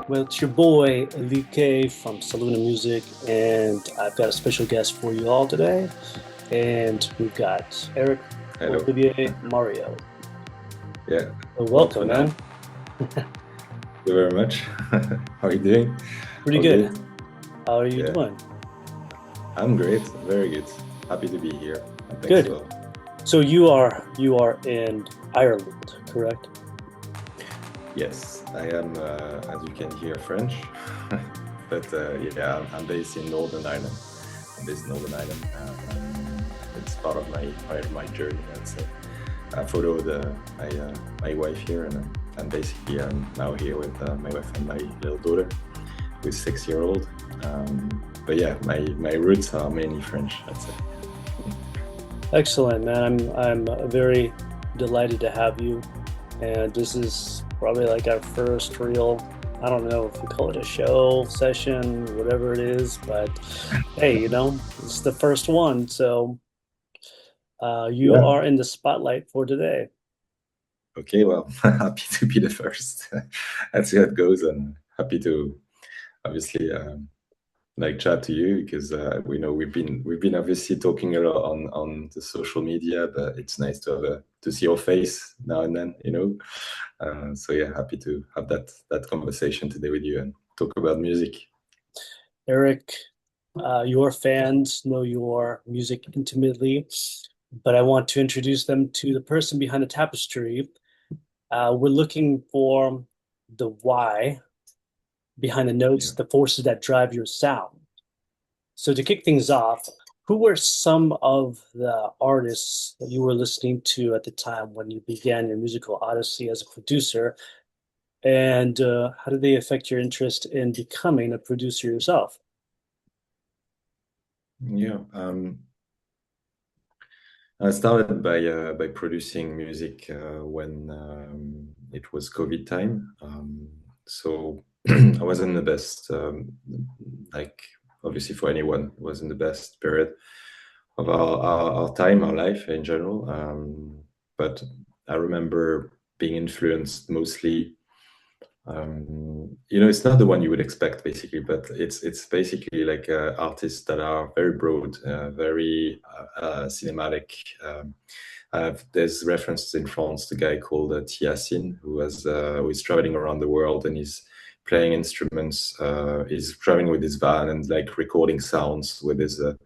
Well, it's your boy Olivier from Soluna Music, and I've got a special guest for you all today. And we've got Eric Hello. Olivier Mario. Yeah, So welcome, welcome, man. man. Thank you very much. How are you doing? Pretty All good. good? How are you Yeah, doing? I'm great. Very good. Happy to be here. And thanks a Good. lot. So you are in Ireland, correct? Yes, I am, as you can hear, French. But yeah, I'm based in Northern Ireland. I'm based in Northern Ireland. It's part of my journey, I'd say. I followed my wife here, and basically I'm now here with my wife and my little daughter, who's 6 year old. But yeah, my roots are mainly French, I'd say. Excellent, man. I'm very delighted to have you. And this is probably like our first real, I don't know if we call it a show, session, whatever it is, but hey, it's the first one. So you Yeah. are in the spotlight for today. Okay, well, happy to be the first. Let's see how it goes, and happy to obviously like chat to you because we know we've been obviously talking a lot on the social media, but it's nice to have to see your face now and then, you know. So yeah, happy to have that conversation today with you and talk about music. Eric, your fans know your music intimately, but I want to introduce them to the person behind the tapestry. We're looking for the why behind the Yeah. notes, the forces that drive your sound. So to kick things off, who were some of the artists that you were listening to at the time when you began your musical odyssey as a producer, and how did they affect your interest in becoming a producer yourself? Yeah. I started by producing music when it was COVID time. So I wasn't the best, like obviously for anyone, it wasn't the best period of our time, our life in general. But I remember being influenced mostly. It's not the one you would expect, basically, but it's basically like artists that are very broad, very cinematic. There's references in France, the guy called Tiassine, who is traveling around the world and he's playing instruments. He's traveling with his van and like recording sounds with his a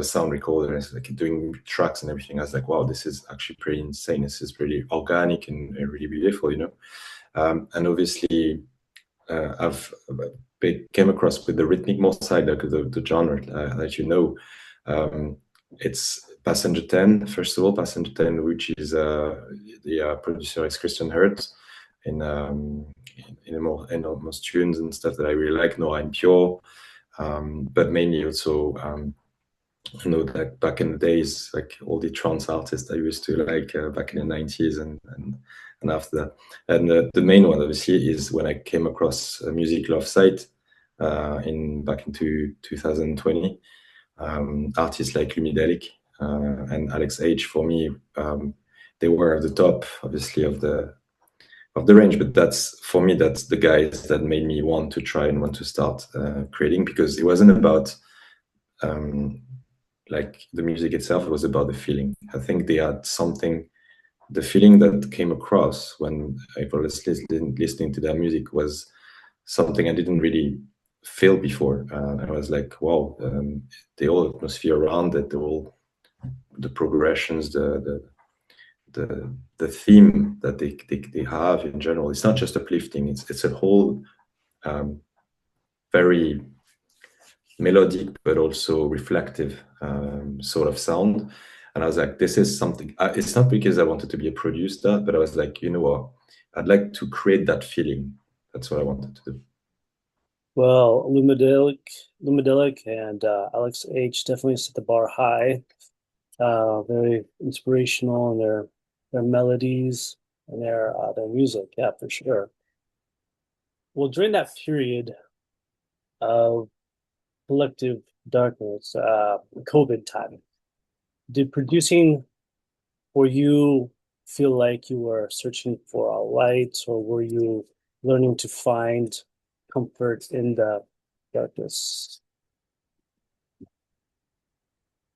sound recorder and it's like doing tracks and everything. I was like, wow, this is actually pretty insane. This is really organic and really beautiful, you know. And obviously, I've came across with the rhythmic more side, like the genre that you know. Um, it's Passenger 10, first of all, Passenger 10, which is the producer is Christian Hertz in almost tunes and stuff that I really like. No, I'm Pure, but mainly also like back in the days, like all the trance artists I used to like back in the 90s and after that. And the main one, obviously, is when I came across a Music Love site in back into 2020. Artists like Lumidelic and Alex H, for me, they were at the top, obviously, of the range. But that's for me, that's the guys that made me want to try and want to start creating because it wasn't about um, like the music itself, it was about the feeling. I think they had something, the feeling that came across when I was listening to their music was something I didn't really feel before. I was like, wow, the whole atmosphere around it, the progressions, the theme that they have in general. It's not just uplifting. It's a whole very melodic but also reflective sort of sound. And I was like, this is something. It's not because I wanted to be a producer, but I was like, you know what? I'd like to create that feeling. That's what I wanted to do. Well, Lumidelic and Alex H definitely set the bar high. Very inspirational in their melodies and their music. Yeah, for sure. Well, during that period of collective darkness, COVID time, did producing for you feel like you were searching for a light, or were you learning to find comfort in the darkness?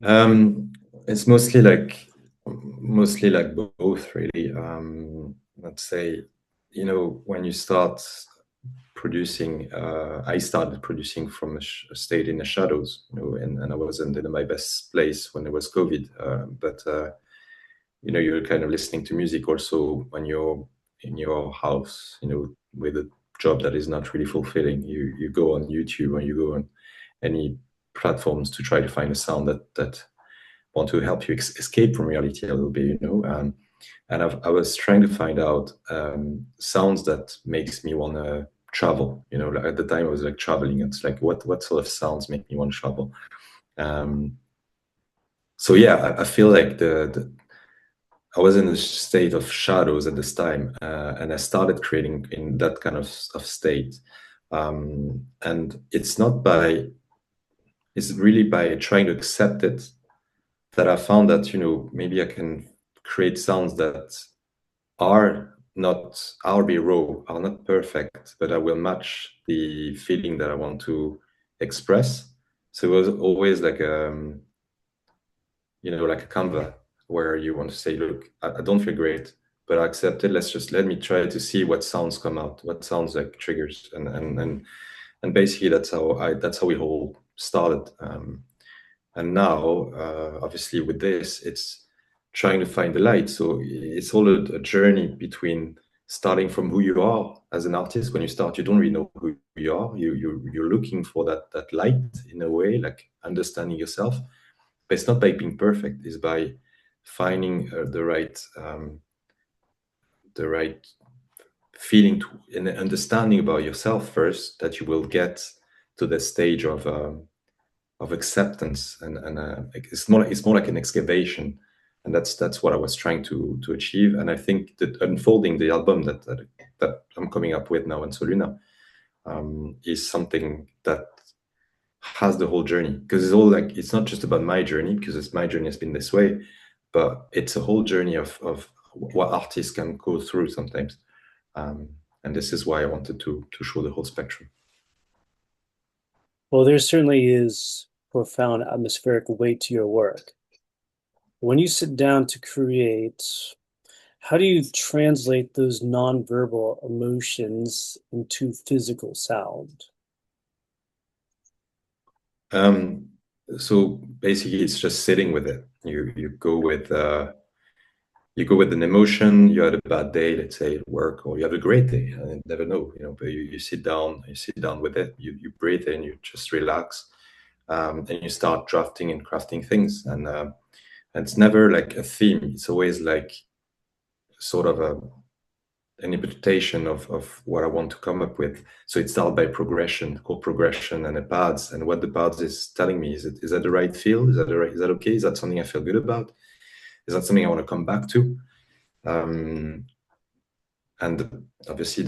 It's mostly like both, really. Let's say, when you start producing, I started producing from a state in the shadows, and I wasn't in my best place when it was COVID. But you're kind of listening to music also when you're in your house, with a job that is not really fulfilling. You go on YouTube or you go on any platforms to try to find a sound that want to help you escape from reality a little bit. And I was trying to find out sounds that makes me want to travel. Like at the time I was like traveling. It's like what sort of sounds make me want to travel. Um, so yeah, I feel like the I was in a state of shadows at this time, and I started creating in that kind of state. And it's really by trying to accept it that I found that, maybe I can create sounds that are not, I'll be raw, are not perfect, but I will match the feeling that I want to express. So it was always like a Canva where you want to say, look, I don't feel great, but I accept it. Let me try to see what sounds come out, what sounds like triggers. And basically that's how we all started. And now, obviously, with this, it's trying to find the light. So it's all a journey between starting from who you are as an artist. When you start, you don't really know who you are. You're looking for that light in a way, like understanding yourself. But it's not by being perfect; it's by finding the right feeling and understanding about yourself first, that you will get to the stage of acceptance, and like it's more like an excavation, and that's what I was trying to achieve. And I think that unfolding the album that I'm coming up with now in Soluna is something that has the whole journey, because it's not just about my journey, because my journey has been this way, but it's a whole journey of what artists can go through sometimes. um, and this is why I wanted to show the whole spectrum. Well, there certainly is profound atmospheric weight to your work. When you sit down to create, how do you translate those nonverbal emotions into physical sound? Um, so basically, it's just sitting with it. You go with an emotion. You had a bad day, let's say at work, or you have a great day. I never know, But you sit down with it. You breathe in. You just relax, and you start drafting and crafting things. And it's never like a theme. It's always like sort of an interpretation of what I want to come up with. So it starts by progression, chord progression, and the pads. And what the pads is telling me, is that the right feel? Is that okay? Is that something I feel good about? Is that something I want to come back to? And obviously,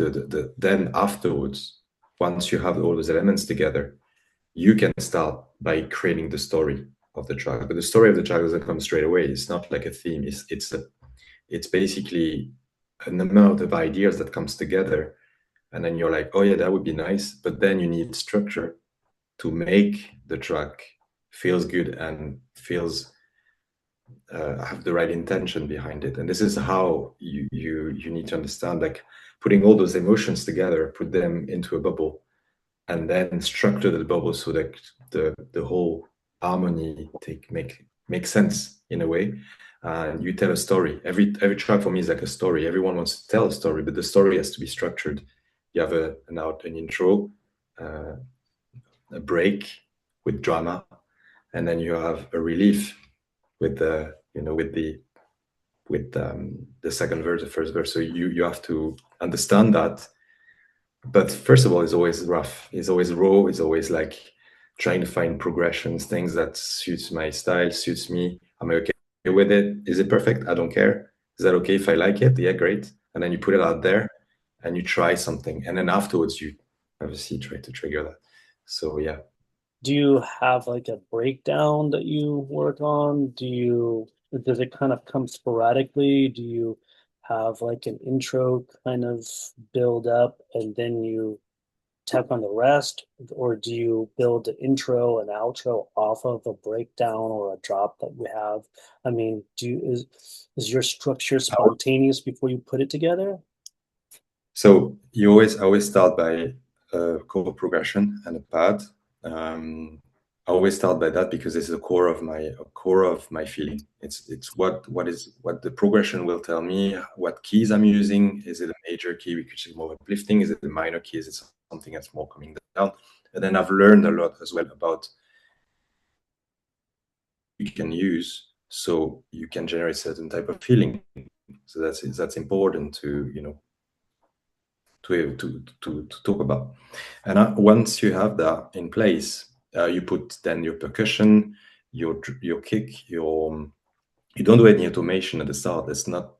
then afterwards, once you have all those elements together, you can start by creating the story of the track. But the story of the track doesn't come straight away. It's not like a theme. It's basically an amount of ideas that comes together, and then you're like, oh yeah, that would be nice. But then you need structure to make the track feels good and feels have the right intention behind it. And this is how you need to understand, like putting all those emotions together, put them into a bubble, and then structure the bubble so that the whole harmony make sense in a way. And you tell a story. Every track for me is like a story. Everyone wants to tell a story, but the story has to be structured. You have an intro, uh, a break with drama, and then you have a relief with the second verse, the first verse. So you have to understand that. But first of all, it's always rough. It's always raw. It's always like trying to find progressions, things that suits my style, suits me. Am I okay with it? Is it perfect? I don't care. Is that okay if I like it? Yeah, great. And then you put it out there and you try something. And then afterwards, you obviously try to trigger that. So yeah. Do you have like a breakdown that you work on? Does it kind of come sporadically? Do you have like an intro kind of build up and then you tap on the rest, or do you build the intro and outro off of a breakdown or a drop that you have? I mean, is your structure spontaneous before you put it together? So I always start by a chord progression and a pad. I always start by that because it's the core of my feeling. It's what the progression will tell me, what keys I'm using. Is it a major key which is more uplifting? Is it a minor key? Is it something that's more coming down? And then I've learned a lot as well about you can use so you can generate certain type of feeling. So that's important to to talk about. And once you have that in place, you put then your percussion, your kick, you don't do any automation at the start. It's not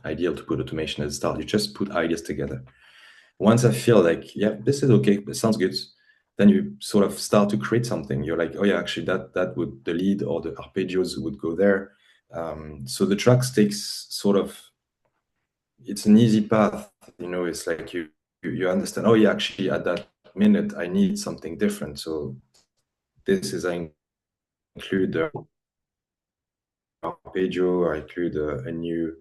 ideal to put automation at the start. You just put ideas together. Once I feel like, yeah, this is okay, it sounds good, then you sort of start to create something. You're like, oh yeah, actually that would the lead or the arpeggios would go there. So the tracks takes sort of it's an easy path. It's like you understand, oh yeah, actually at that minute I need something different. So this is I include the arpeggio, I include a new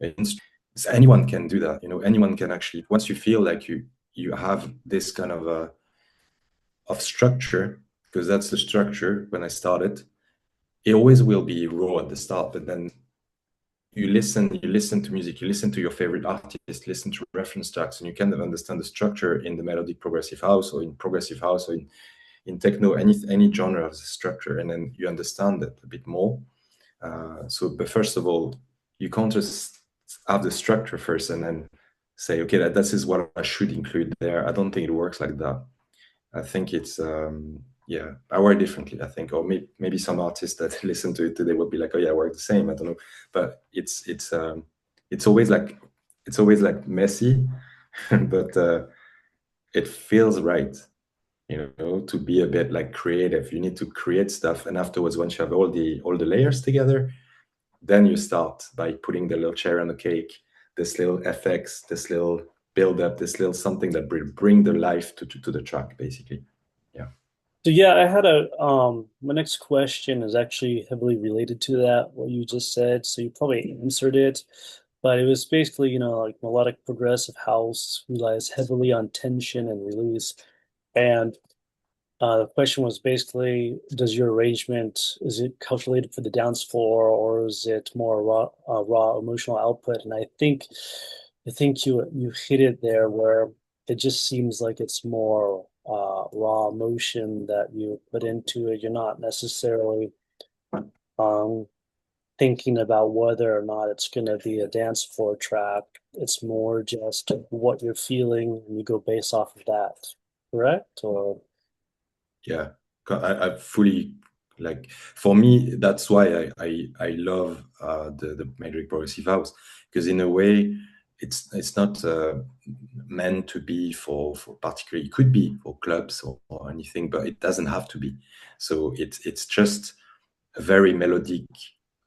instrument. So anyone can do that. Anyone can actually, once you feel like you have this kind of structure, because that's the structure when I started. It always will be raw at the start, but then you listen to music, you listen to your favorite artist, listen to reference tracks, and you kind of understand the structure in the melodic progressive house or in progressive house or in techno, any genre of the structure, and then you understand it a bit more. But first of all, you can't just have the structure first and then say, okay, this is what I should include there. I don't think it works like that. I think it's yeah, I work differently. I think, or maybe some artists that listen to it today will be like, oh yeah, I work the same. I don't know, but it's always like messy, but it feels right. To be a bit like creative. You need to create stuff, and afterwards, once you have all the layers together, then you start by putting the little cherry on the cake, this little FX, this little build up, this little something that bring the life to the track, basically. Yeah. So yeah, I had my next question is actually heavily related to that, what you just said. So you probably answered it, but it was basically, like melodic progressive house relies heavily on tension and release. And the question was basically, does your arrangement, is it calculated for the dance floor or is it more raw emotional output? And I think you hit it there where it just seems like it's more raw emotion that you put into it. You're not necessarily um, thinking about whether or not it's going to be a dance floor track. It's more just what you're feeling, and you go based off of that. Correct? Or Yeah, I fully like. For me, that's why I love the melodic progressive house, because in a way, it's not meant to be for particular. It could be for clubs or anything, but it doesn't have to be. So it's just a very melodic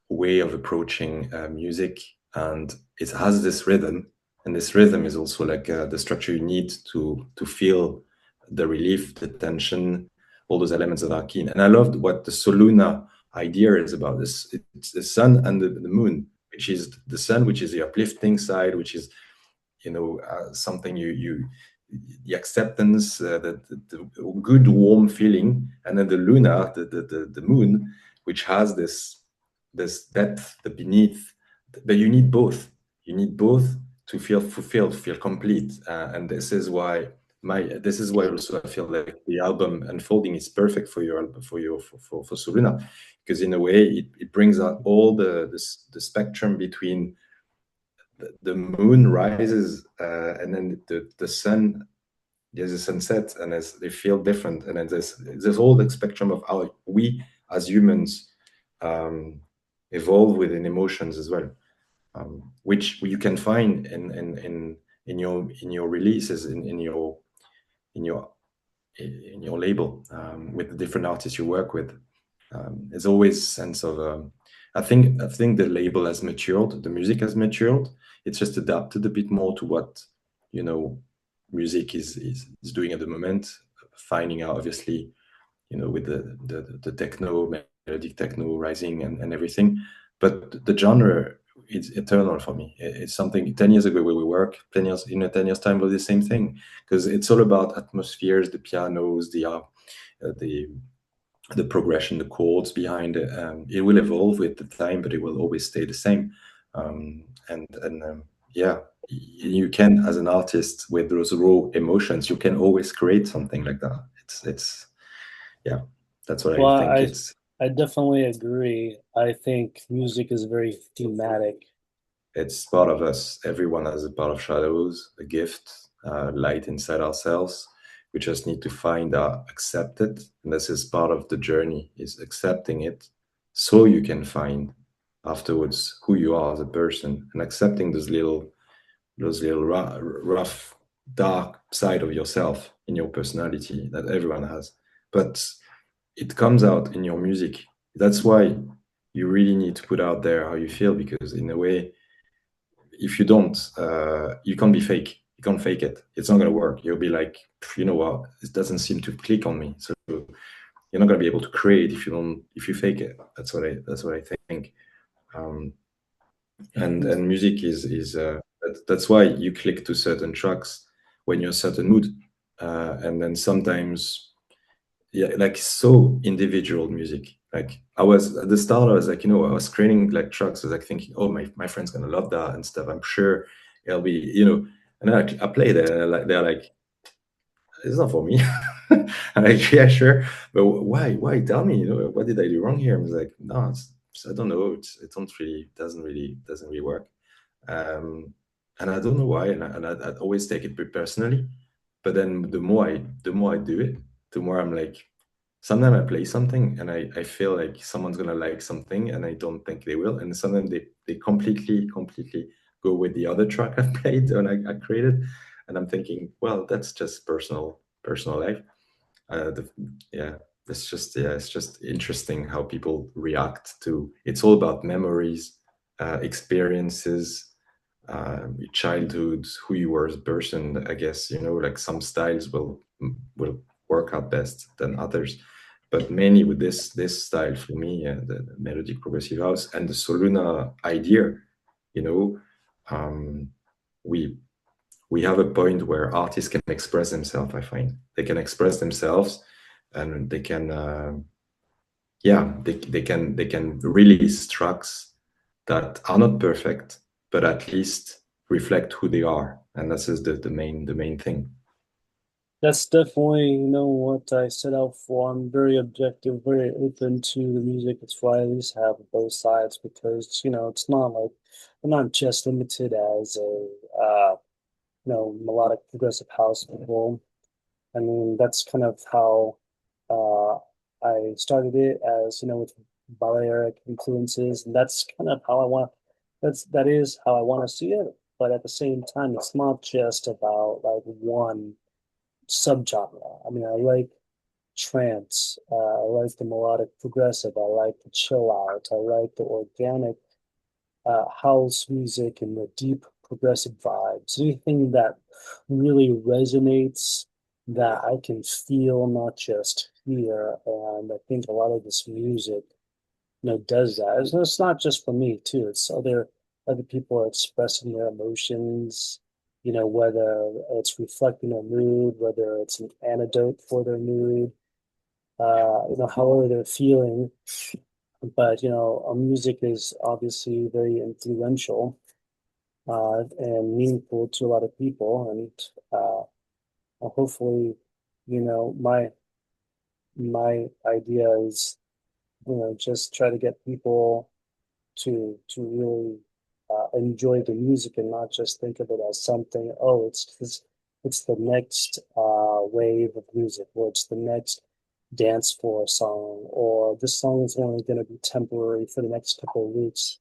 way of approaching music, and it has this rhythm, and this rhythm is also like the structure you need to feel the relief, the tension, all those elements that are keen. And I loved what the Soluna idea is about. It's the sun and the moon, which is the sun, which is the uplifting side, which is something you the acceptance, the good warm feeling, and then the luna, the moon, which has this depth, the beneath. But you need both. You need both to feel fulfilled, feel complete, and this is why also I feel like the album Unfolding is perfect for your album, for Soluna, because in a way it brings out all the spectrum between the moon rises and then the sun, there's a sunset, and they feel different, and then there's all the spectrum of how we as humans um, evolve within emotions as well, which you can find in your releases, in your in your label, with the different artists you work with. There's always sense of I think the label has matured, the music has matured. It's just adapted a bit more to what, you know, music is doing at the moment. Finding out, obviously, with the techno, melodic techno rising and everything. But the genre is eternal for me. It's something 10 years ago where we work, 10 years in a 10 years time will be the same thing. Because it's all about atmospheres, the pianos, the the progression, the chords behind it. It will evolve with the time, but it will always stay the same. And yeah, you can, as an artist with those raw emotions, you can always create something like that. It's yeah, that's what I Well, think. I definitely agree. I think music is very thematic. It's part of us. Everyone has a part of shadows, a gift, light inside ourselves. We just need to find out, accept it, and this is part of the journey: is accepting it, so you can find afterwards who you are as a person, and accepting those little rough, dark side of yourself in your personality that everyone has. But it comes out in your music. That's why you really need to put out there how you feel, because in a way, if you don't, you can't be fake. You can't fake it. It's not gonna work. You'll be like, you know what? It doesn't seem to click on me. So you're not gonna be able to create if you fake it. That's what I think. Um, and music that's why you click to certain tracks when you're a certain mood, and then sometimes, yeah, like so individual music. Like I was at the start, I was like, I was screening like tracks. I was like thinking, oh, my friend's gonna love that and stuff. I'm sure it'll be, and then I play it, and they're like, it's not for me. I'm like, yeah, sure, but why? Tell me, what did I do wrong here? I was like, no, I don't know. It don't really doesn't really work. um, and I don't know why, and I always take it personally. But then the more I do it, the more I'm like, sometimes I play something and I feel like someone's gonna like something, and I don't think they will. And sometimes they completely go with the other track I've played and I created, and I'm thinking, well, that's just personal life. The, yeah, it's just interesting how people react to. It's all about memories, experiences, your childhood, who you were as a person. I guess like some styles will work out best than others, but mainly with this style for me, the melodic progressive house and the Soluna idea, you know, um, we we have a point where artists can express themselves. I find they can express themselves, and they can, yeah, they can release tracks that are not perfect, but at least reflect who they are, and this is the main thing. That's definitely, what I set out for. I'm very objective, very open to the music. That's why I always have both sides because, it's not like I'm not just limited as a melodic progressive house people. I mean, that's kind of how uh I started it as, with balearic influences, and that's kind of how that is how I want to see it. But at the same time, it's not just about like one subgenre. I mean, I like trance. I like the melodic progressive. I like the chill out. I like the organic house music and the deep progressive vibes. Anything that really resonates that I can feel, not just hear. And I think a lot of this music, does that. It's not just for me too. It's other people are expressing their emotions, whether it's reflecting their mood, whether it's an antidote for their mood, however they're feeling. But, music is obviously very influential and meaningful to a lot of people. And hopefully, my idea is, just try to get people to really enjoy the music and not just think of it as something. Oh, it's the next wave of music, or it's the next dance floor song, or this song is only going to be temporary for the next couple of weeks.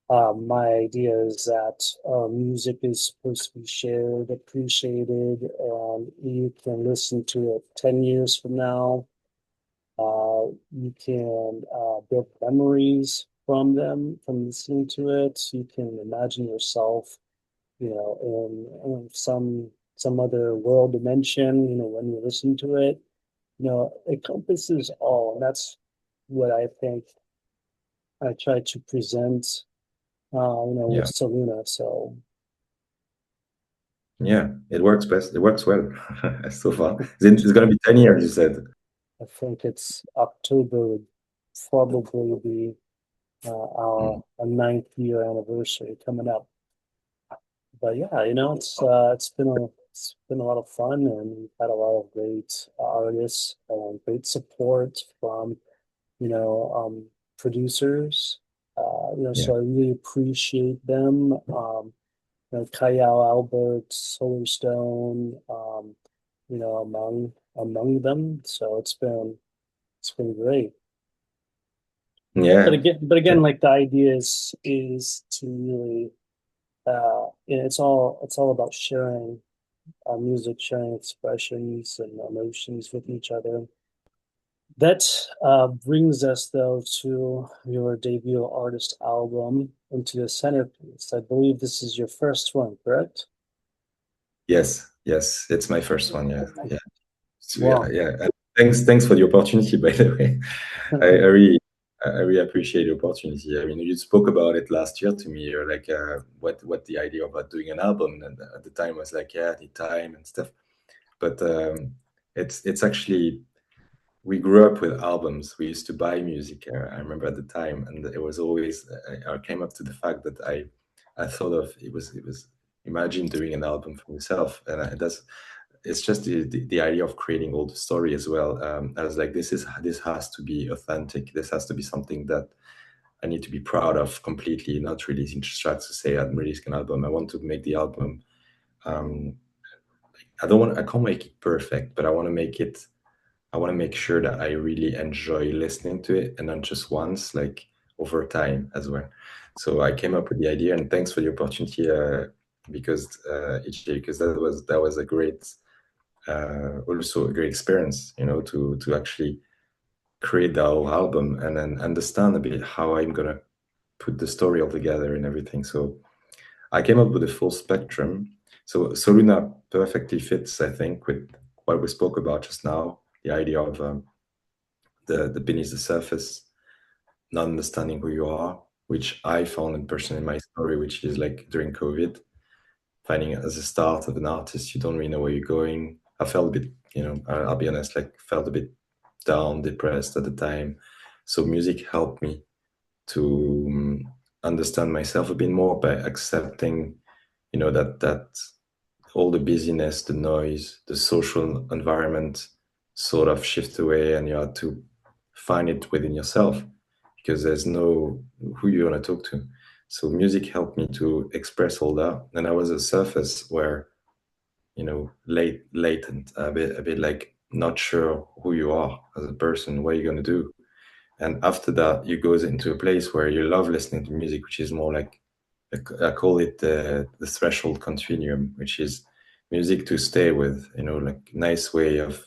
My idea is that music is supposed to be shared, appreciated, and you can listen to it 10 years from now. You can build memories. from them, from listening to it. You can imagine yourself, in some other world dimension, when you listen to it. It encompasses all, and that's what I think I try to present, with Yeah. Soluna. So Yeah, it works best. It works well so far. It's going to be 10 years, you said. I think it's October would probably be Mm. our ninth year anniversary coming up. But yeah, it's been a lot of fun, and we've had a lot of great artists and great support from producers. Yeah. So I really appreciate them. Kyle Albert, Solarstone, among them. So it's been great. But Yeah. again, like the idea is to really it's all about sharing music, sharing expressions and emotions with each other. That brings us though to your debut artist album, Into the Centerpiece. I believe this is your first one, correct? Yes. Yes. It's my first one. Yeah. Yeah. So, yeah. Wow. Yeah. And thanks for the opportunity, by the way. I really appreciate the opportunity. I mean, you spoke about it last year to me. You're like, what the idea about doing an album? And at the time, I was like, yeah, the time and stuff. But it's actually we grew up with albums. We used to buy music. I remember at the time, and it was always I came up to the fact that I thought of it was imagine doing an album for yourself, and that's it's just the idea of creating all the story as well. I was like, this has to be authentic. This has to be something that I need to be proud of completely, not releasing just tracks to say I'm releasing an album. I want to make the album. Um, I can't make it perfect, but I want to make sure that I really enjoy listening to it and not just once, like over time as well. So I came up with the idea, and thanks for the opportunity, because EJ, because that was a great, also a great experience, to actually create the whole album and then understand a bit how I'm gonna put the story all together and everything. So I came up with a full spectrum. So Soluna perfectly fits, I think, with what we spoke about just now, the idea of the beneath the surface, not understanding who you are, which I found in person in my story, which is like during COVID, finding as a start of an artist, you don't really know where you're going. I felt a bit, I'll be honest, like felt a bit down, depressed at the time. So music helped me to understand myself a bit more by accepting, that all the busyness, the noise, the social environment sort of shift away, and you have to find it within yourself because there's no who you want to talk to. So music helped me to express all that, and I was a surface where latent, a bit like not sure who you are as a person, what you're gonna do. And after that, you goes into a place where you love listening to music, which is more like I call it the threshold continuum, which is music to stay with, like nice way of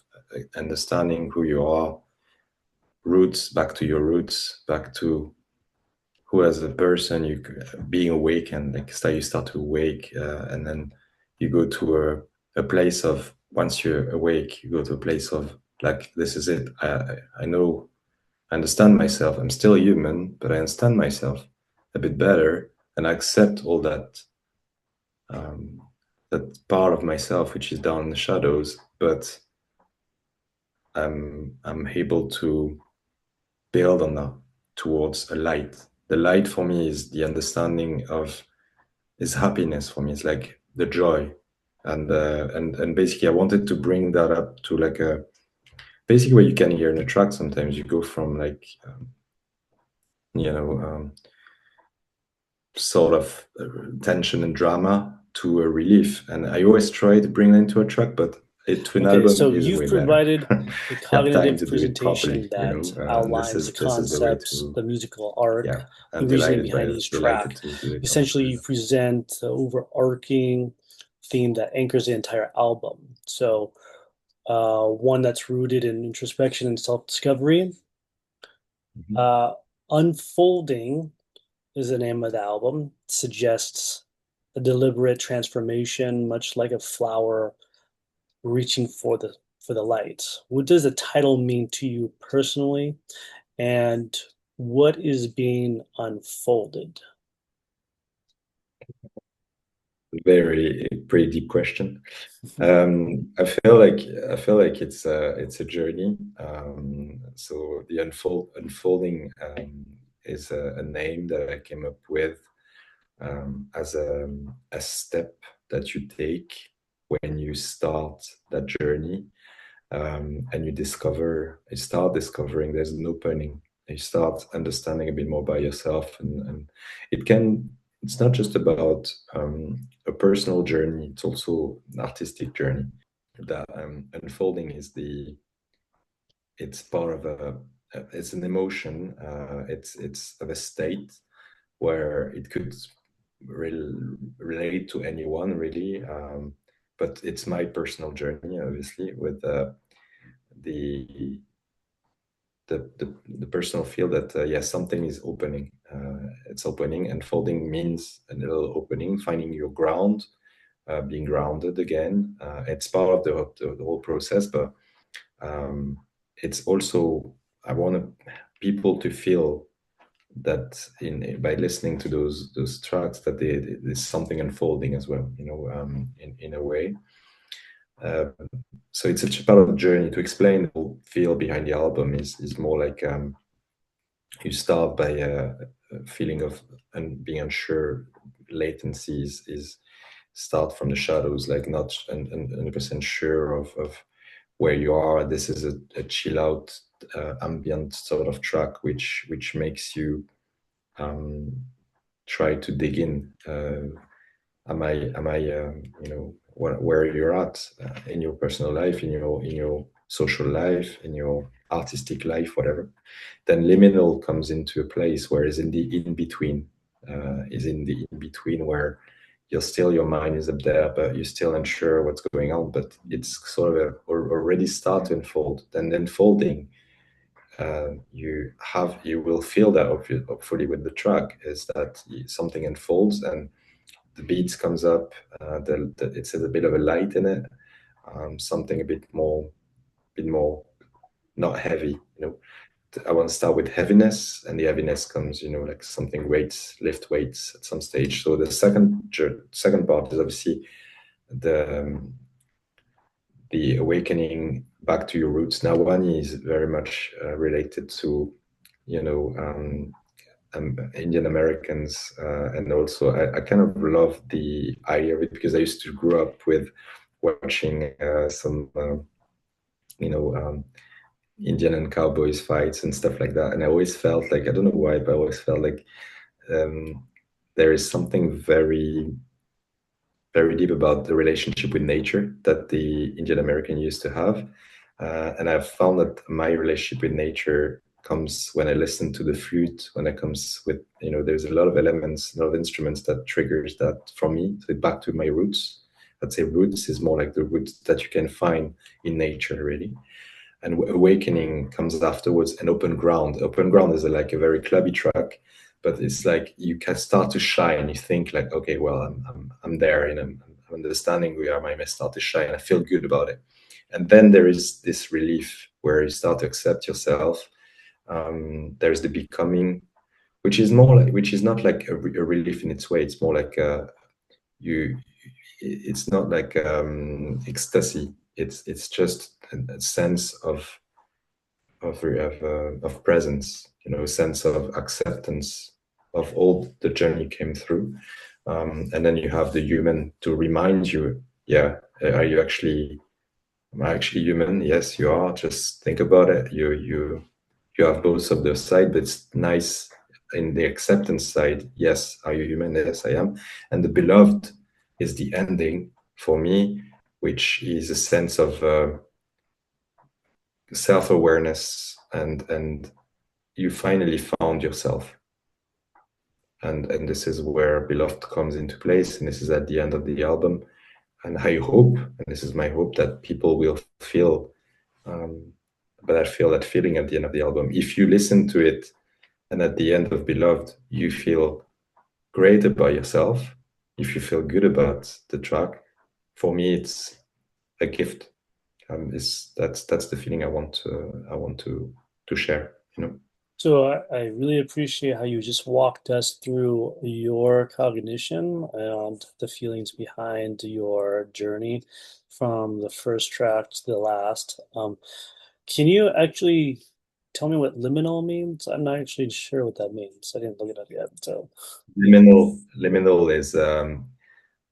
understanding who you are, roots, back to your roots, back to who as a person you being awake, and like you start to awake, and then you go to a place of once you're awake, you go to a place of like this is it. I know, I understand myself. I'm still human, but I understand myself a bit better, and I accept all um, that part of myself which is down in the shadows. But I'm able to build on that towards a light. The light for me is the understanding of is happiness for me. It's like the joy, and basically I wanted to bring that up to like a basically what you can hear in a track. Sometimes you go from like you know sort of tension and drama to a relief. And I always try to bring that into a track, but to an Okay, album so is you've way better. provided You a have time cognitive to do it presentation properly, that and this outlines the is this is the way concepts, to, the musical arc, yeah. the I'm reasoning behind each delighted track. to do it on Essentially, you this. present the overarching theme that anchors the entire album. So, one that's rooted in introspection and self-discovery, Mhm. uh, Unfolding is the name of the album. It suggests a deliberate transformation, much like a flower reaching for the light. What does the title mean to you personally, and what is being unfolded? Very pretty deep question. I feel like it's a journey. So the unfolding is a name that I came up with as a step that you take when you start that journey, and you start discovering there's an opening. You start understanding a bit more by yourself, and it can. It's not just about a personal journey; it's also an artistic journey. That unfolding is the. It's part of a. It's an emotion. It's of a state where it could relate to anyone really, but it's my personal journey, obviously, with the the personal feel that yes, something is opening. It's opening. Unfolding means a little opening, finding your ground, being grounded again. It's part of the whole process, but it's also I want people to feel that in by listening to those tracks that there's something unfolding as well, in a way. Uh, so it's such a part of the journey. To explain the whole feel behind the album is more like you start by a feeling of being unsure. Latency is start from the shadows, like not 100% sure of where you are. This is a chill out ambient sort of track, which makes you um, try to dig in. Am I where you're at in your personal life, in your social life, in your artistic life, whatever. Then liminal comes into a place where is in the in between, is in the in between where you're still your mind is up there, but you're still unsure what's going on. But it's sort of already start to unfold. Then unfolding, you will feel that hopefully with the track is that something unfolds and the beats comes up. It's a bit of a light in it, something a bit more not heavy. I want to start with heaviness, and the heaviness comes, like something weights, lift weights at some stage. So the second part is obviously the the awakening back to your roots. Nawani is very much related to, you know, Indian Americans, and also I kind of love the idea of it because I used to grow up with watching some, you know, Indian and cowboys fights and stuff like that, and I always felt like I don't know why, but I always felt like um, there is something very deep about the relationship with nature that the Indian American used to have. And I've found that my relationship with nature comes when I listen to the flute, when it comes with, there's a lot of elements, a lot of instruments that triggers that from me. So back to my roots. I'd say roots is more like the roots that you can find in nature, really. And awakening comes afterwards, and open ground. Open ground is like a very clubby track, but it's like you can start to shine. You think like, okay, well, I'm there, and I'm understanding where I may start to shine. I feel good about it, and then there is this relief where you start to accept yourself. There's the becoming, which is not like a relief in its way. It's more like you. It's not like ecstasy. It's just a sense of presence, a sense of acceptance of all the journey came through, and then you have the human to remind you, yeah, are you actually, am I actually human? Yes, you are. Just think about it. You have both of those sides, but it's nice in the acceptance side. Yes, are you human? Yes, I am. And the beloved is the ending for me, which is a sense of self-awareness, and you finally found yourself, and this is where beloved comes into place, and this is at the end of the album. And I hope, and this is my hope, that people will feel, but I feel that feeling at the end of the album. If you listen to it And at the end of Beloved, you feel great about yourself. If you feel good about the track, for me, it's a gift. Is that's the feeling I want to share. So I really appreciate how you just walked us through your cognition and the feelings behind your journey from the first track to the last. Can you actually tell me what liminal means? I'm not actually sure what that means. I didn't look it up yet. So, Liminal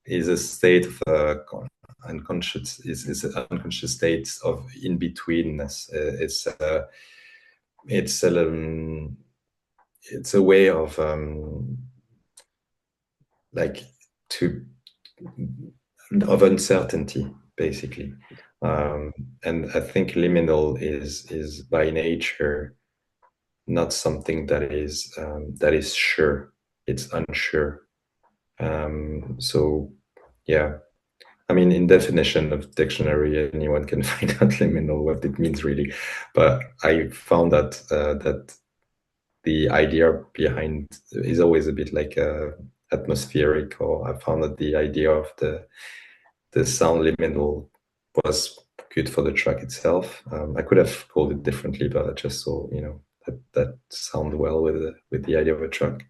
is a state of unconscious is an unconscious state of in betweenness. It's it's a way of like to of uncertainty basically, um, and I think liminal is by nature not something that is sure. It's unsure. So yeah, I mean, in definition of dictionary, anyone can find out liminal what it means really. But I found that that the idea behind is always a bit like atmospheric, or I found that the idea of the sound liminal was good for the track itself. I could have called it differently, but I just saw, that sound well with the idea of a track.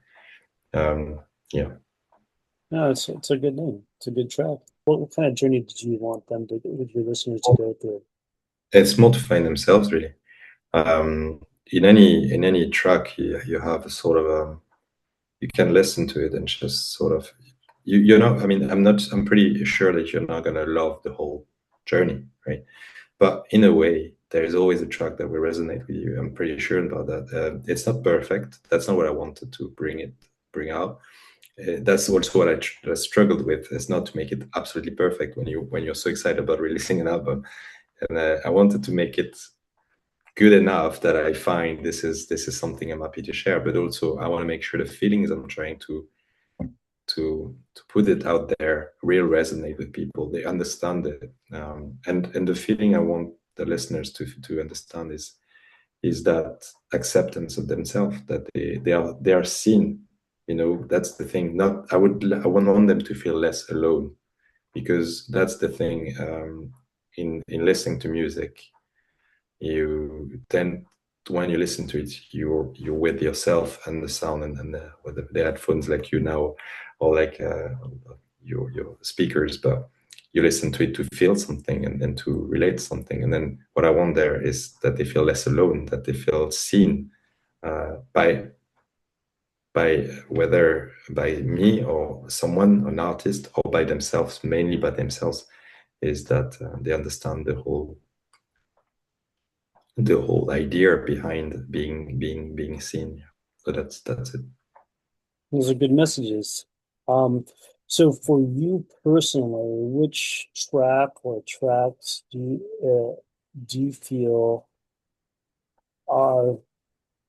Um, yeah, no, it's a good name. It's a good track. What kind of journey did you want them to, with your listeners to go through? it's more to find themselves really. In any track, you have a sort of you can listen to it and just sort of you know. I mean, I'm pretty sure that you're not gonna love the whole journey, right? But in a way, there is always a track that will resonate with you. I'm pretty sure about that. It's not perfect. That's not what I wanted to bring out. That's also what I struggled with. Is not to make it absolutely perfect when you're so excited about releasing an album, and I wanted to make it good enough that I find this is something I'm happy to share. But also, I want to make sure the feelings I'm trying to put it out there real resonate with people. They understand it, and the feeling I want the listeners to understand is that acceptance of themselves, that they are seen. That's the thing. Not I would want them to feel less alone, because that's the thing. In listening to music, you tend when you listen to it, you're with yourself and the sound, and whether the headphones like you now, or like your speakers, but you listen to it to feel something, and to relate something. And then what I want there is that they feel less alone, that they feel seen by whether by me or someone, an artist, or by themselves, mainly by themselves, is that they understand the whole idea behind being seen. So that's it. Those are good messages. Um, so for you personally, which track or tracks do you feel are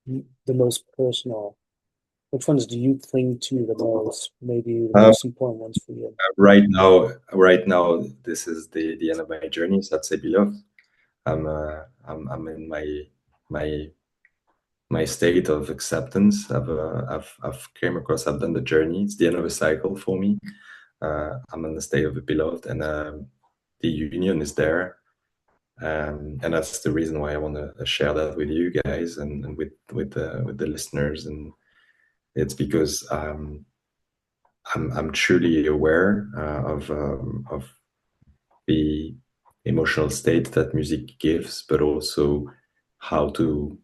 the most personal? Which ones do you cling to the most? Maybe the Uh, most important ones for you. right now, this is the end of my journey. So I'd say beloved. I'm in my my state of acceptance. I've came across. I've done the journey. It's the end of a cycle for me. I'm in the state of a beloved, and the union is there. And that's the reason why I want to share that with you guys, and with the listeners. And it's because I'm truly aware of the emotional state that music gives, but also how to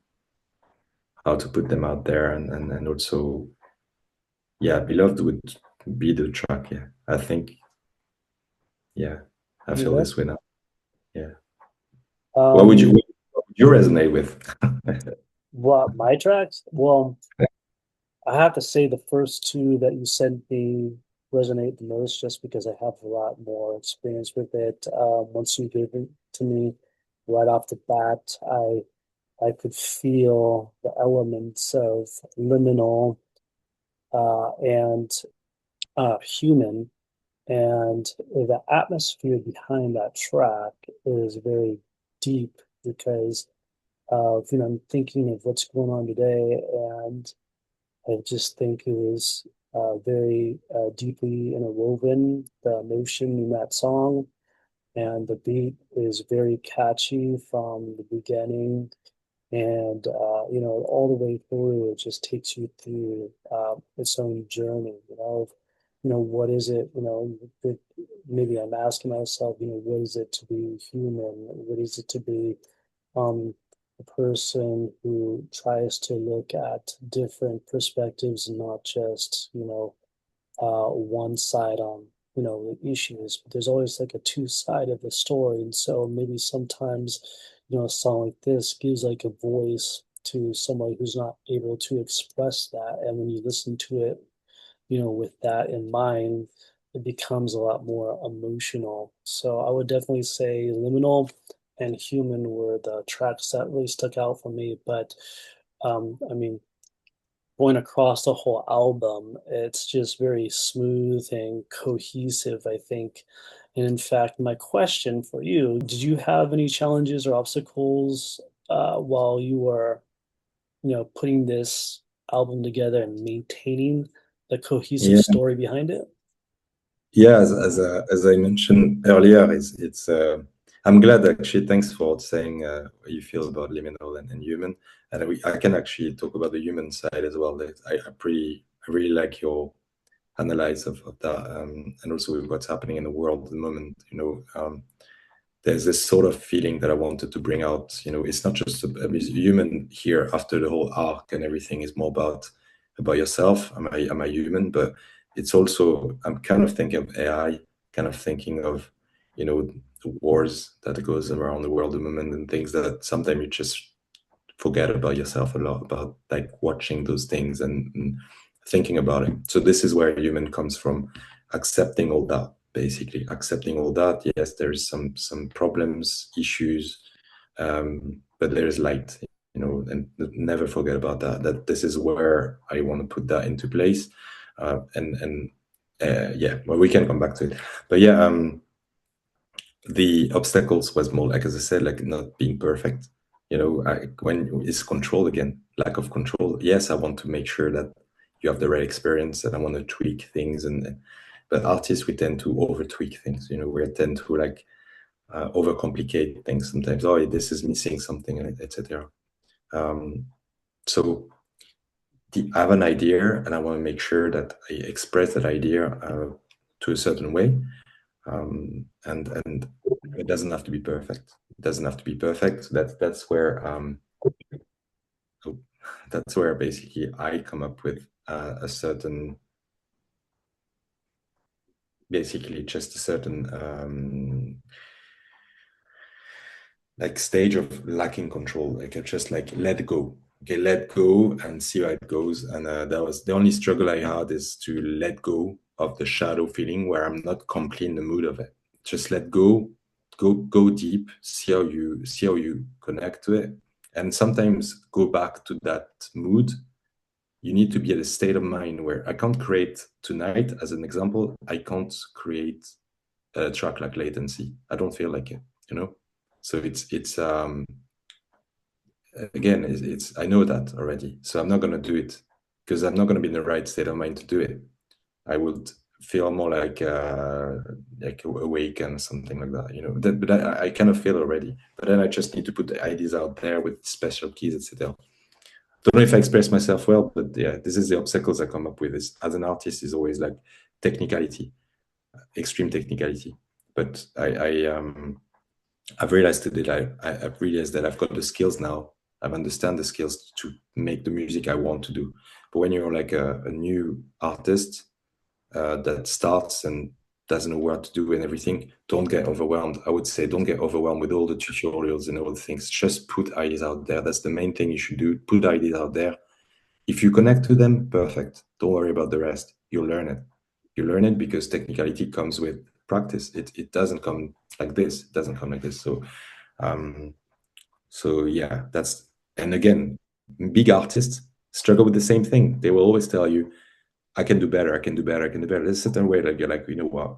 put them out there, and also, yeah, beloved would be the track. Yeah, I think, yeah, I feel Okay. this way now. Yeah, Um, what would you resonate with? what my tracks? Well, I have to say the first two that you sent me resonate the most just because I have a lot more experience with it. Once you gave it to me right off the bat, I could feel the elements of liminal and human, and the atmosphere behind that track is very deep because I'm thinking of what's going on today, and I just think it was very deeply interwoven, the emotion in that song, and the beat is very catchy from the beginning, and all the way through, it just takes you through its own journey. What is it? Maybe I'm asking myself, what is it to be human? What is it to be um, a person who tries to look at different perspectives and not just, one side on, the issues. But there's always like a two side of the story. And so maybe sometimes, a song like this gives like a voice to somebody who's not able to express that. And when you listen to it, with that in mind, it becomes a lot more emotional. So I would definitely say Liminal and Human were the tracks that really stuck out for me. But I mean, going across the whole album, it's just very smooth and cohesive, I think. And in fact, my question for you, did you have any challenges or obstacles while you were, putting this album together and maintaining the cohesive Yeah, story behind it? yeah. As I mentioned earlier, it's I'm glad actually. Thanks for saying what you feel about liminal and human, and I can actually talk about the human side as well. I really like your analyze of that, and also with what's happening in the world at the moment. There's this sort of feeling that I wanted to bring out. It's not just a human here after the whole arc and everything is more about yourself. Am I human? But it's also I'm kind of thinking of AI, kind of thinking of the wars that goes around the world at the moment and things that sometimes you just forget about yourself a lot about like watching those things and thinking about it. So this is where human comes from, accepting all that, basically accepting all that. Yes, there's some problems, issues, but there's light, and never forget about that. That this is where I want to put that into place, and yeah, well, we can come back to it, but yeah, the obstacles was more like, as I said, like not being perfect. When it's control again, lack of control. Yes, I want to make sure that you have the right experience, and I want to tweak things. But artists, we tend to over tweak things. We tend to like overcomplicate things sometimes. Oh, this is missing something, etc. Um, so I have an idea, and I want to make sure that I express that idea to a certain way, and it doesn't have to be perfect. It doesn't have to be perfect. So that's where basically I come up with a certain, basically just a certain like stage of lacking control. Like I just like let go. Okay, let go and see how it goes. And that was the only struggle I had, is to let go of the shadow feeling where I'm not completely in the mood of it. Just let go, go deep, see how you connect to it. And sometimes go back to that mood. You need to be at a state of mind where I can't create tonight, as an example, I can't create a track like latency. I don't feel like it. So it's again, it's I know that already, so I'm not going to do it because I'm not going to be in the right state of mind to do it. I would feel more like awake and something like that. But I kind of feel already, but then I just need to put the ideas out there with special keys, etc. Don't know if I express myself well, but yeah, this is the obstacles I come up with. Is as an artist is always like technicality, extreme technicality. But I've realized that I've realized that I've got the skills now. I've understand the skills to make the music I want to do. But when you're like a new artist that starts and doesn't know what to do and everything, don't get overwhelmed. I would say don't get overwhelmed with all the tutorials and all the things. Just put ideas out there. That's the main thing you should do. Put ideas out there. If you connect to them, perfect. Don't worry about the rest. You'll learn it. You learn it because technicality comes with practice. It doesn't come like this. It doesn't come like this. Um, so yeah, that's, and again, big artists struggle with the same thing. They will always tell you, I can do better, I can do better, I can do better. There's a certain way that you're like, you know what?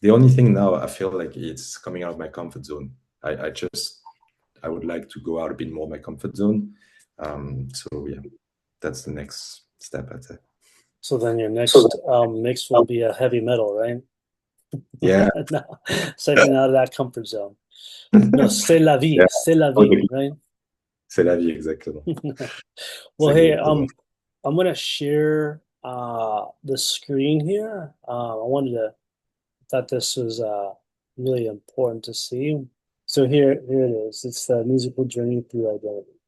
The only thing now I feel like it's coming out of my comfort zone. I just I would like to go out a bit more of my comfort zone. So yeah, that's the next step, I'd say. So then your next mix will be a heavy metal, right? Yeah. No, stepping out of that comfort zone. No, Yeah. c'est la vie, Okay. right? C'est la vie, exactement. Well, C'est hey, exactement. I'm gonna share the screen here. I wanted to thought this was really important to see. So here it is. It's the musical journey through identity.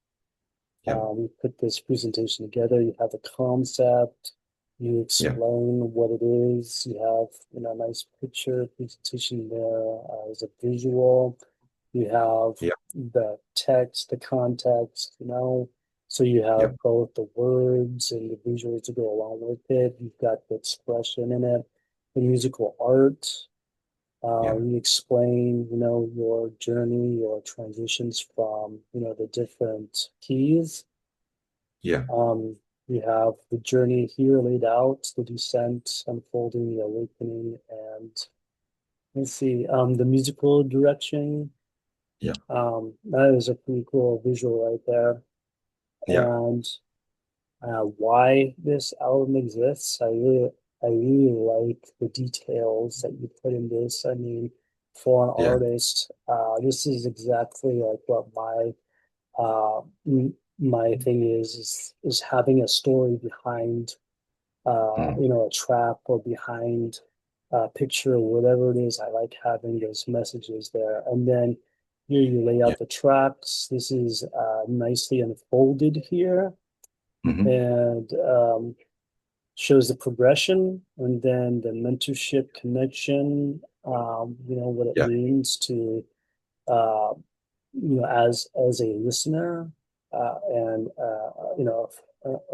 Yeah. We put this presentation together. You have the concept. You Yeah. explain what it is. You have, a nice picture presentation there as a visual. You have Yeah. the text, the context, So you Yeah. have both the words and the visuals to go along with it. You've got the expression in it, the musical art. Yeah. You explain, your journey, your transitions from, the different keys. Yeah. Um, you have the journey here laid out, the descent, unfolding, the awakening, and let's see, the musical direction. Yeah. That is a pretty cool visual right there. Yeah. And why this album exists, I really like the details that you put in this. I mean, for an Yeah. artist, this is exactly like what uh, my thing is having a story behind Mm. a track or behind a picture or whatever it is. I like having those messages there. And then here you lay Yeah. out the tracks. This is nicely unfolded here Hmm. and shows the progression and then the mentorship connection, what it Yeah. means to uh, as a listener and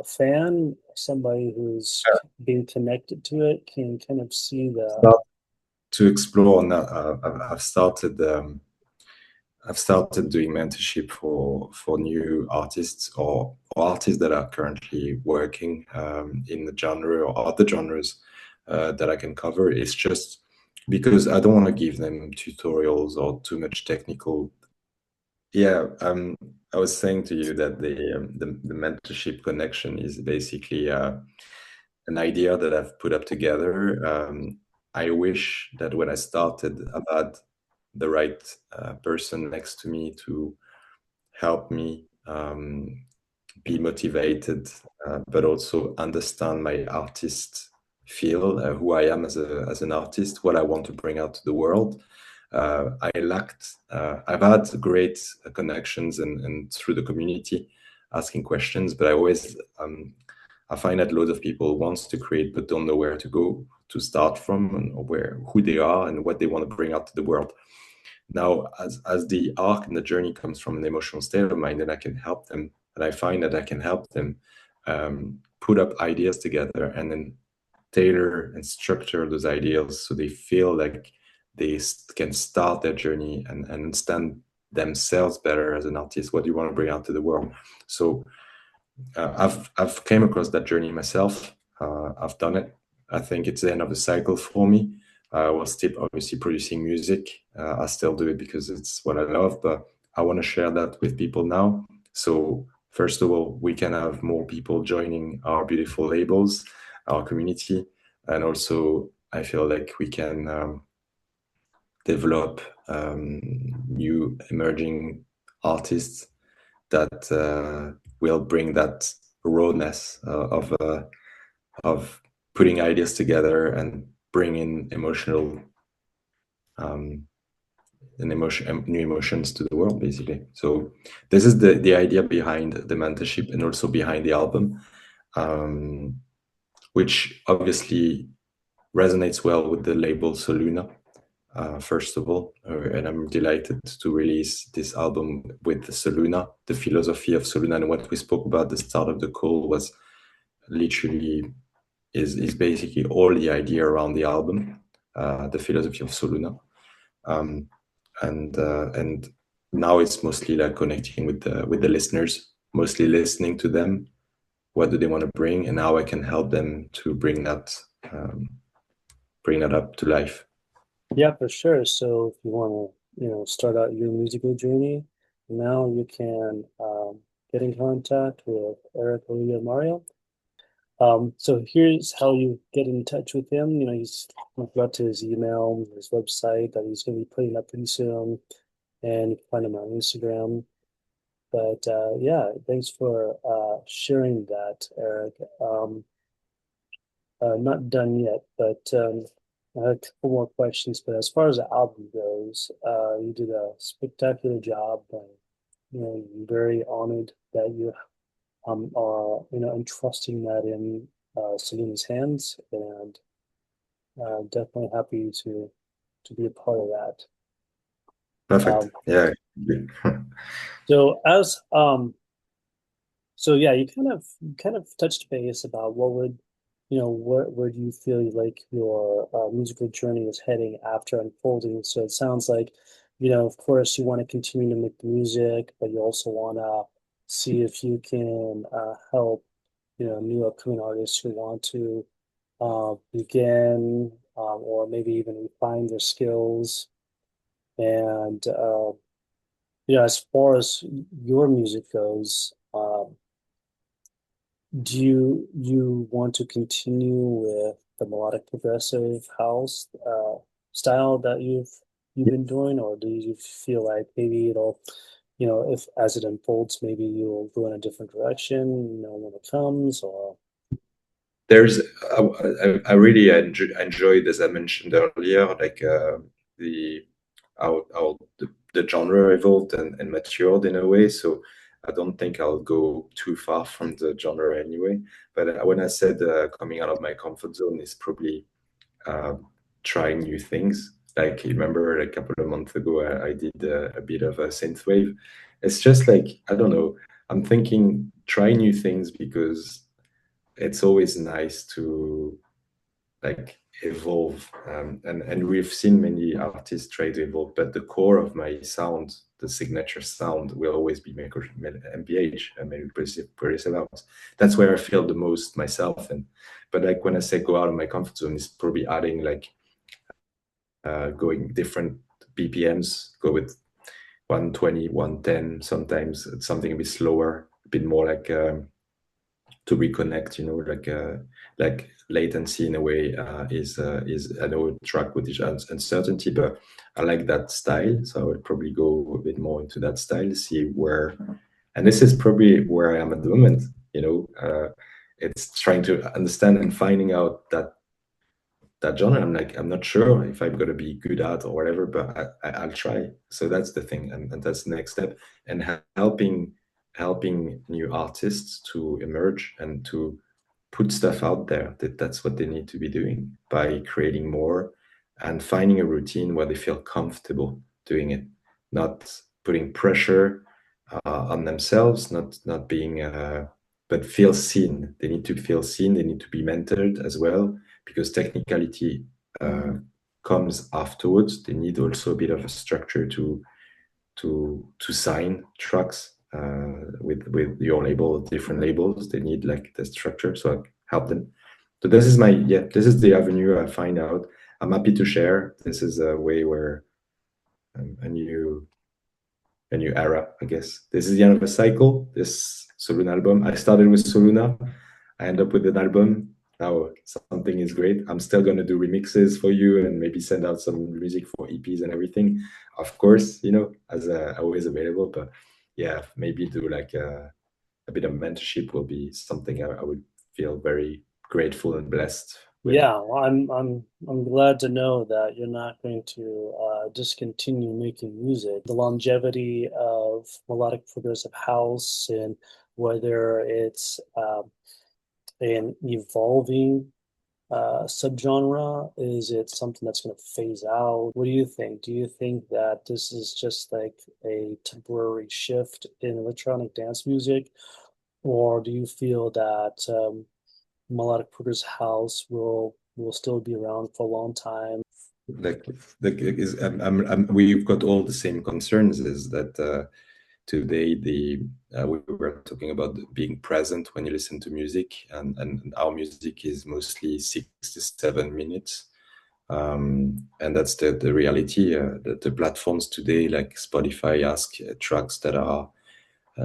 a fan, somebody who's being connected to it can kind of see the Start to explore now. I've started doing mentorship for new artists or artists that are currently working in the genre or other genres that I can cover. It's just because I don't want to give them tutorials or too much technical. Yeah, I was saying to you that the mentorship connection is basically an idea that I've put up together. I wish that when I started, I've had the right person next to me to help me be motivated, but also understand my artist feel, who I am as an artist, what I want to bring out to the world. I lacked. I've had great connections and through the community, asking questions, but I find that loads of people wants to create but don't know where to go to start from and who they are and what they want to bring out to the world. Now, as the arc and the journey comes from an emotional state of mind, then I can help them, and I find that I can help them put up ideas together and then tailor and structure those ideas so they feel like they can start their journey and understand themselves better as an artist. What do you want to bring out to the world? So I've came across that journey myself. I've done it. I think it's the end of the cycle for me. I was still obviously producing music. I still do it because it's what I love, but I want to share that with people now. So first of all, we can have more people joining our beautiful labels, our community, and also I feel like we can develop new emerging artists that will bring that rawness of putting ideas together and bringing emotional um, new emotions to the world, basically. So this is the idea behind the mentorship and also behind the album, which obviously resonates well with the label Soluna. First of all, and I'm delighted to release this album with Soluna. The philosophy of Soluna and what we spoke about at the start of the call was literally is basically all the idea around the album, the philosophy of Soluna, and now it's mostly like connecting with the listeners, mostly listening to them. What do they want to bring, and how I can help them to bring that up to life. Yeah, for sure. So if you want to, start out your musical journey, now you can get in contact with Eric Olivier Mario. So here's how you get in touch with him. You know, you've got to his email, his website that he's going to be putting up pretty soon, and you can find him on Instagram. But yeah, thanks for sharing that, Eric. Not done yet, but I have a couple more questions. But as far as the album goes, you did a spectacular job. You know, I'm very honored that you are, you know, entrusting that in Soluna's hands, and definitely happy to be a part of that. Perfect. Um, Yeah. so as So yeah, you kind of touched base about what would, you know, where do you feel like your musical journey is heading after unfolding? So it sounds like, you know, of course you want to continue to make the music, but you also want to see if you can help, you know, new upcoming artists who want to begin or maybe even refine their skills. And you know, as far as your music goes, do you want to continue with the melodic progressive house style that you've been doing, or do you feel like maybe it'll, you know, if as it unfolds, maybe you'll go in a different direction, you know, when it comes, or There's I really enjoyed, as I mentioned earlier, like the how the genre evolved and matured in a way. So I don't think I'll go too far from the genre anyway. But when I said coming out of my comfort zone is probably uh, trying new things. Like you remember, like a couple of months ago, I did a bit of a synthwave. It's just like I don't know. I'm thinking try new things because it's always nice to like evolve, and we've seen many artists try to evolve, but the core of my sound, the signature sound, will always be MPH, melodic progressive house. That's where I feel the most myself. And but like when I say go out of my comfort zone, it's probably adding like going different BPMs, go with 120, 110, sometimes it's something a bit slower, a bit more like to reconnect, you know, like latency in a way is I know a track with each uncertainty, but I like that style, so I would probably go a bit more into that style, see where, and this is probably where I am at the moment, you know, it's trying to understand and finding out that genre. I'm like, I'm not sure if I'm gonna be good at or whatever, but I'll try. So that's the thing, and that's the next step, and helping new artists to emerge and to put stuff out there. That's what they need to be doing by creating more and finding a routine where they feel comfortable doing it, not putting pressure on themselves, not being but feel seen. They need to feel seen. They need to be mentored as well because technicality uh, comes afterwards. They need also a bit of a structure to sign tracks with your label, different labels. They need like the structure, so I help them. So this is my this is the avenue I find out. I'm happy to share. This is a way where a new era, I guess. This is the end of a cycle. This Soluna album. I started with Soluna. I end up with an album. Now something is great. I'm still gonna do remixes for you and maybe send out some music for EPs and everything. Of course, you know, as always available. But yeah, maybe do like a bit of mentorship will be something I would feel very grateful and blessed with. yeah, well, I'm glad to know that you're not going to discontinue making music. The longevity of melodic progressive house, and whether it's an evolving subgenre, is it something that's going to phase out? What do you think? Do you think that this is just like a temporary shift in electronic dance music, or do you feel that melodic progressive house will still be around for a long time? Like, like is we've got all the same concerns. Is that today we were talking about being present when you listen to music, and our music is mostly 6 to 7 minutes. And that's the reality. The platforms today, like Spotify, ask tracks that are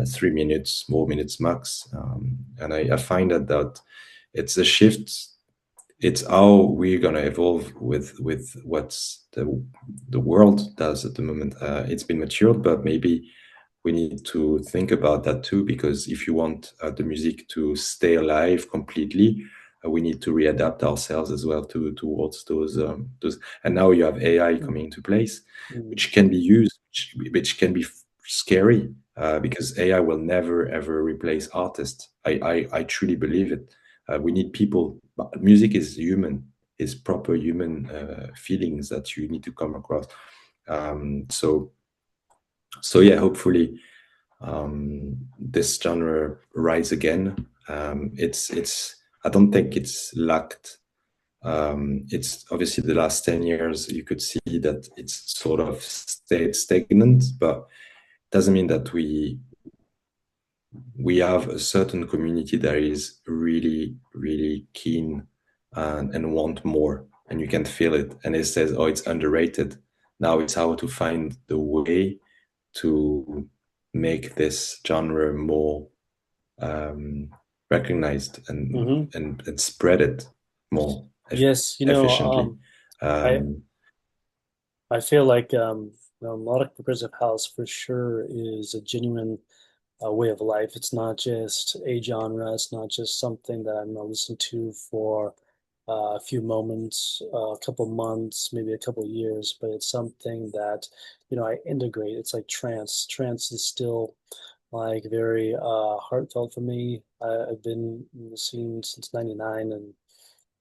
3 minutes, 4 minutes max. And I find that it's a shift. It's how we're gonna evolve with what's the world does at the moment. It's been matured, but maybe we need to think about that too, because if you want the music to stay alive completely, we need to readapt ourselves as well towards those. And now you have AI Mm, coming into place, mm, which can be used, which can be scary, because AI will never ever replace artists. I truly believe it. We need people. Music is human, is proper human feelings that you need to come across. So yeah, hopefully this genre rise again. It's I don't think it's lacked. It's obviously the last 10 years you could see that it's sort of stayed stagnant, but doesn't mean that we have a certain community that is really, really keen and want more, and you can feel it. And it says, oh, it's underrated. Now it's how to find the way to make this genre more recognized hmm and spread it more Yes, efficiently. I Um, I feel like melodic progressive house for sure is a genuine way of life. It's not just a genre. It's not just something that I'm gonna listen to for a few moments, a couple months, maybe a couple years, but it's something that, I integrate. It's like trance. Trance is still like very heartfelt for me. I've been in the scene since '99, and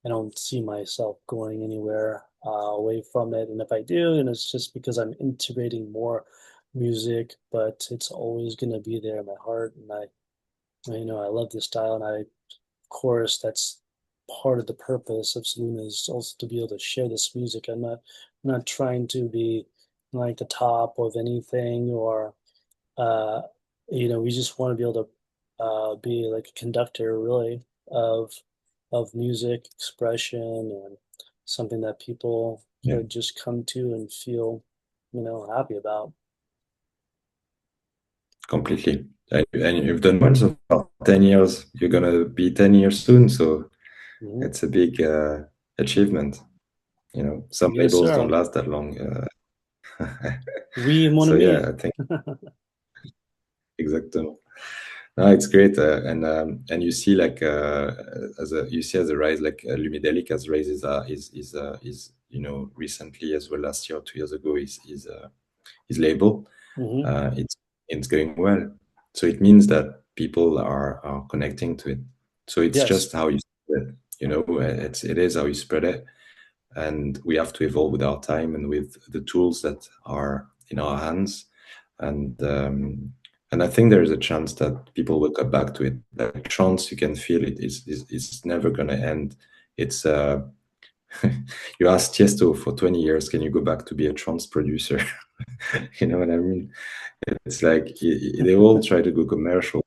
I don't see myself going anywhere away from it. And if I do, then it's just because I'm integrating more music, but it's always going to be there in my heart. And I love this style. And of course, that's part of the purpose of Soluna is also to be able to share this music. I'm not trying to be like the top of anything or uh, we just want to be able to be like a conductor, really, of music expression and something that people yeah, could just come to and feel, happy about. completely. And you've done well so far. 10 years, you're gonna be 10 years soon, so Hmm. it's a big achievement. Some Yes, labels don't sir. last that long. Oui, mon So ami. yeah, I think exactly. No, it's great, and you see like as a rise, like Lumidelic as raises is recently as well, last year, 2 years ago, his label, Hmm. it's going well. So it means that people are connecting to it. So it's just Yes. how you spread it. It is how you spread it, and we have to evolve with our time and with the tools that are in our hands. And um, and I think there is a chance that people will come back to it. Like trance, you can feel it is never going to end. It's you ask Tiesto for 20 years, can you go back to be a trance producer? You know what I mean? It's like they all try to go commercial.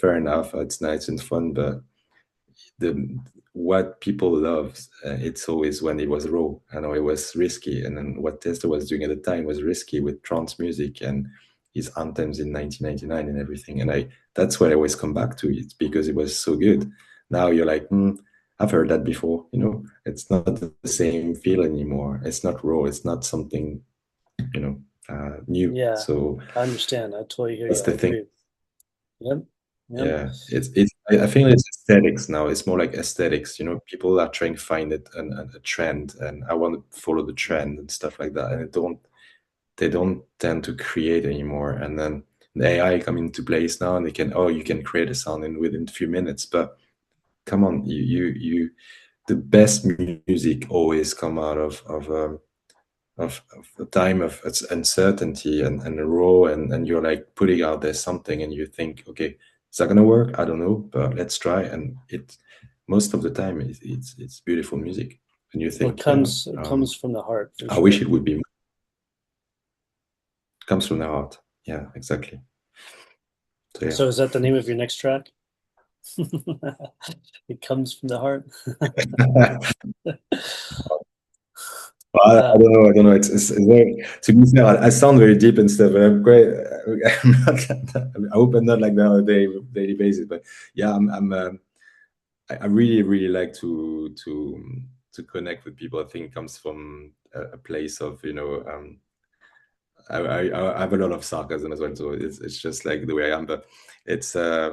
Fair enough, it's nice and fun, but the what people love, it's always when it was raw. I know it was risky, and then what Testa was doing at the time was risky with trance music and his anthems in 1999 and everything. And that's what I always come back to. It's because it was so good. Now you're like, I've heard that before. It's not the same feel anymore. It's not raw. It's not something new. Yeah, So I understand. I totally hear you. that's I the thing. agree. Yep. Yep. Yeah, I feel it's aesthetics now. It's more like aesthetics. People are trying to find it and a trend, and I want to follow the trend and stuff like that. And they don't tend to create anymore. And then the AI come into place now, and you can create a sound in within a few minutes. But come on, the best music always come out of a time of uncertainty and raw, and you're like putting out there something, and you think, okay, is that gonna work? I don't know, but let's try. And it most of the time it's beautiful music, and you Well, it think, yeah, comes it comes from the heart for I wish sure. it would be comes from the heart. Yeah, exactly. So yeah. So is that the name of your next track? It comes from the heart. I don't know. I don't know. It's very, to be fair, I sound very deep and stuff, but I'm quite. I'm not like that. I hope I'm not like that on a daily basis. But yeah, I really really like to connect with people. I think it comes from a place of I have a lot of sarcasm as well, so it's just like the way I am. But it's I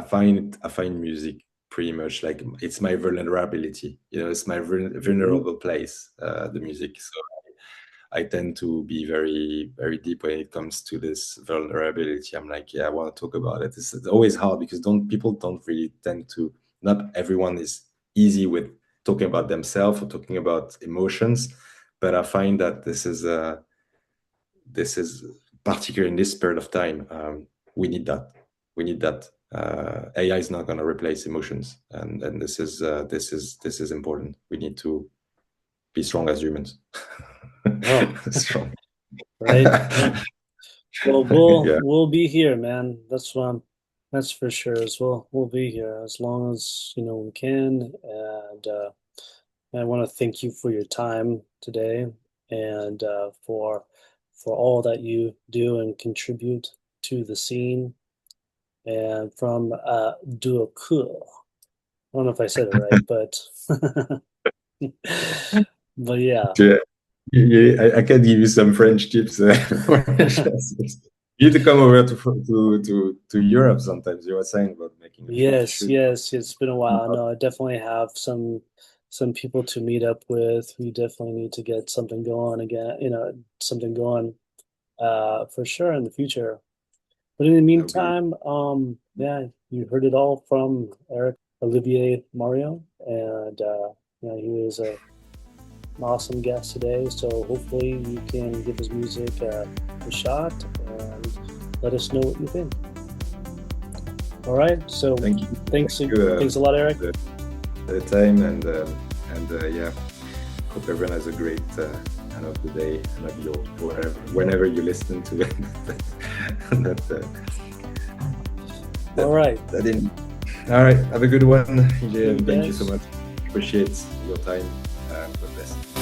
find music pretty much like it's my vulnerability. It's my Mhm. vulnerable place. The music. So I tend to be very very deep when it comes to this vulnerability. I'm like, yeah, I want to talk about it. It's always hard because people don't really tend to. Not everyone is easy with talking about themselves or talking about emotions, but I find that this is particularly in this period of time. We need that. We need that. AI is not going to replace emotions, and this is important. We need to be strong as humans. Oh, Strong. right. Well, we'll Yeah. we'll be here, man. That's for sure. As well, we'll be here as long as we can. And I want to thank you for your time today, and for all that you do and contribute to the scene. And from Duo Cool. I don't know if I said it right, but but yeah. Yeah. Yeah, I can give you some French tips. You need to come over to Europe sometimes. You were saying about making a film. You Yes, should. yes, it's been a while. No, I definitely have some people to meet up with. We definitely need to get something going again, something going for sure in the future. But in the That would be. meantime, yeah, you heard it all from Olivier Mario, and he was an awesome guest today. So hopefully you can give his music a shot and let us know what you think. All right. So Thank you. thanks, Thank you thanks a lot, Eric. for the time and yeah. Hope everyone has a great end of the day, end of your whenever you listen to it. that, All right. that didn't. All right. Have a good one. See Yeah, you thank you so guys. much. Appreciate your time. God bless.